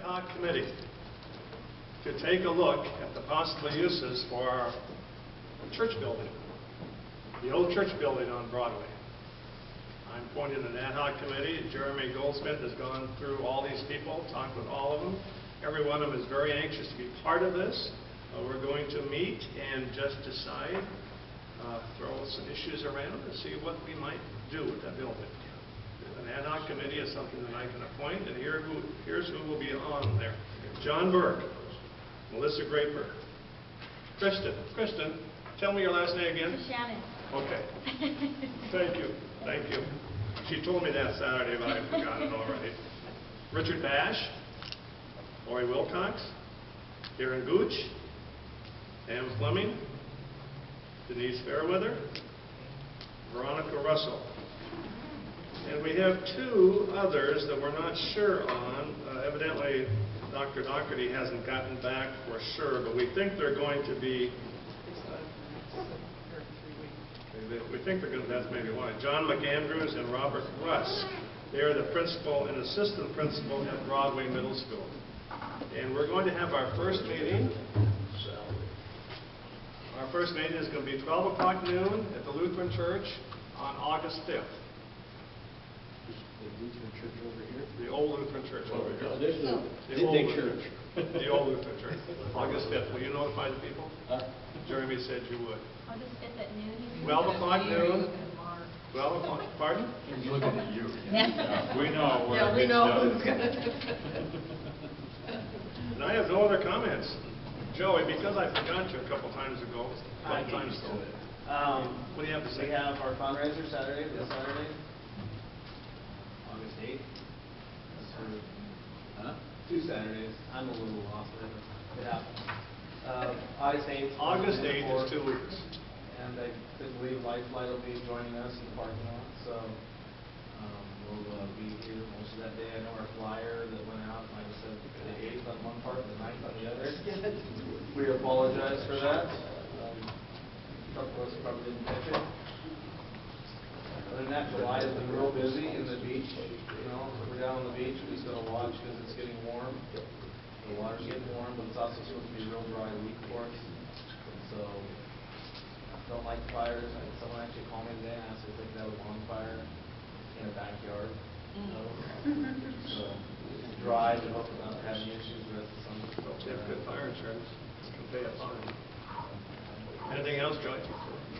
hoc committee to take a look at the possible uses for our church building, the old church building on Broadway. I'm appointed an ad hoc committee. Jeremy Goldsmith has gone through all these people, talked with all of them. Every one of them is very anxious to be part of this. We're going to meet and just decide, throw some issues around and see what we might do with that building. An ad hoc committee is something that I can appoint, and here's who will be on there. John Burke, Melissa Graper, Kristen, tell me your last name again. Shannon. Okay. Thank you. Thank you. She told me that Saturday, but I forgot it already. Richard Bash, Lori Wilcox, Aaron Gooch, Pam Fleming, Denise Fairweather, Veronica Russell. And we have two others that we're not sure on. Evidently, Dr. Doherty hasn't gotten back for sure, but we think they're going to be. We think they're going to, that's maybe why. John McAndrews and Robert Russ. They are the principal and assistant principal at Broadway Middle School. And we're going to have our first meeting. Our first meeting is going to be 12 o'clock noon at the Lutheran Church on August 5th. The Lutheran Church over here? The old Lutheran Church over here. No, there's the old big Lutheran church. The old Lutheran Church. August 5th. Will you notify the people? Jeremy said you would. August 5th at noon. 12 o'clock noon. 12 o'clock. Pardon? He's looking at you. Yeah. We know where Yeah, we it's know done. who's going to. And I have no other comments. Joey, because I forgot you a couple times ago. I can times use ago. it. What do you have to say? We have our fundraiser Saturday, this Saturday, August 8th. Huh? 2 Saturdays. I'm a little off there, but it happens. August 8th. August 8th is 2 weeks. And I believe Lifeline will be joining us in the parking lot, so we'll be here most of that day. I know our flyer that went out, like I said, the 8th on one part, the 9th on the other. We apologize for that. A couple of us probably didn't catch it. Other than that, July has been real busy in the beach. You know, we're down on the beach, we just gotta watch because it's getting warm. The water's getting warm, but it's also supposed to be a real dry week for us. So, don't like fires. Someone actually called me today and asked if they could have a bonfire in a backyard. So, dry, but hopefully not have any issues with the summer. If you have good fire insurance, you can pay a fine. Anything else, Joey?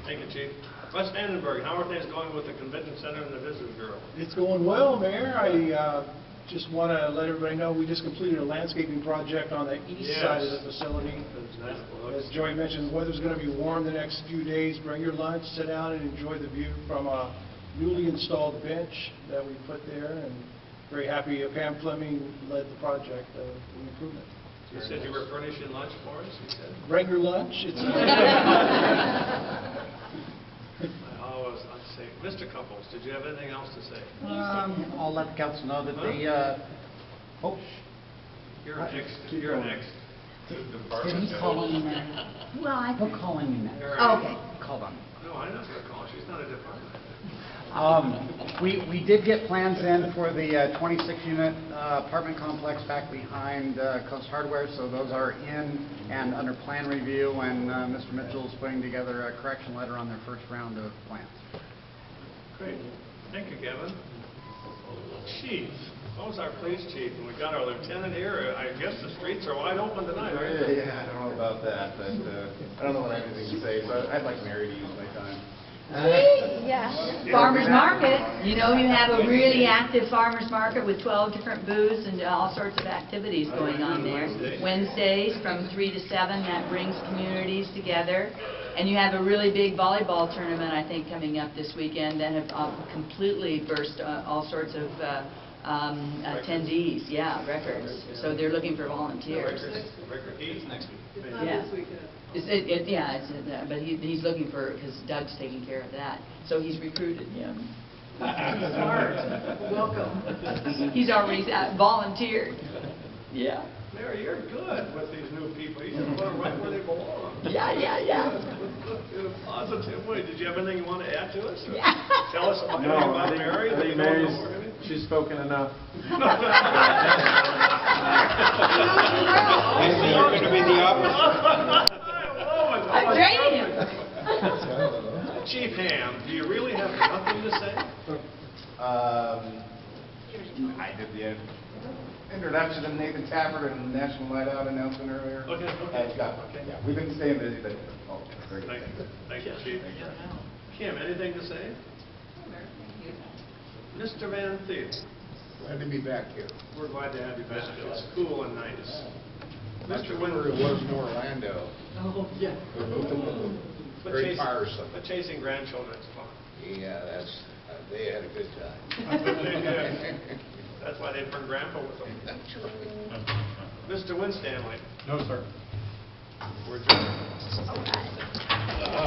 Thank you, Chief. Russ Vandenberg, how are things going with the Convention Center and the Visitors Bureau? It's going well, Mayor. I just want to let everybody know we just completed a landscaping project on the east side of the facility. As Joey mentioned, the weather's going to be warm the next few days. Bring your lunch, sit down, and enjoy the view from a newly installed bench that we put there. And very happy Pam Fleming led the project, the improvement. You said you were furnishing lunch for us, you said? Bring your lunch. It's I'd say, Mr. Couples, did you have anything else to say? I'll let the council know that You're next. You're next. Did he call on you now? Well, I He'll call on you now. All right. Okay. Called on me. No, I'm not going to call. She's not a department. We did get plans in for the 26-unit apartment complex back behind Coast Hardware, so those are in and under plan review, and Mr. Mitchell is putting together a correction letter on their first round of plans. Great. Thank you, Kevin. Chief. What was our police chief? And we got our lieutenant here. I guess the streets are wide open tonight, right? Yeah, I don't know about that, but I don't know what I have anything to say, so I'd like Mary to use my time. Yeah. Farmers market. You know, you have a really active farmers market with 12 different booths and all sorts of activities going on there. Wednesdays from 3 to 7, that brings communities together. And you have a really big volleyball tournament, I think, coming up this weekend that have completely burst all sorts of attendees. Yeah, records. So they're looking for volunteers. Record heat next week. Yeah. But he's looking for, because Doug's taking care of that. So he's recruited him. Smart. Welcome. He's already volunteered. Yeah. Mary, you're good with these new people. You just put them right where they belong. Yeah. In a positive way. Did you have anything you want to add to us? Yeah. Tell us about Mary. I think Mary's, she's spoken enough. I see you're going to be the opposite. I'm training him. Chief Ham, do you really have nothing to say? I did the introduction of Nathan Tapper and National Night Out announcement earlier. Okay. Yeah, we've been staying busy, but, oh, very good. Thank you, Chief. Kim, anything to say? Mr. Van Thiel, Glad to be back here. we're glad to have you back. It's cool and nice. Much Mr. warmer it was in Orlando. Oh, yeah. But Very chasing- tiresome. But chasing grandchildren is fun. Yeah, they had a good time. They did. That's why they bring Grandpa with them. That's right. Mr. Winstanley, No, sir. we're adjourned.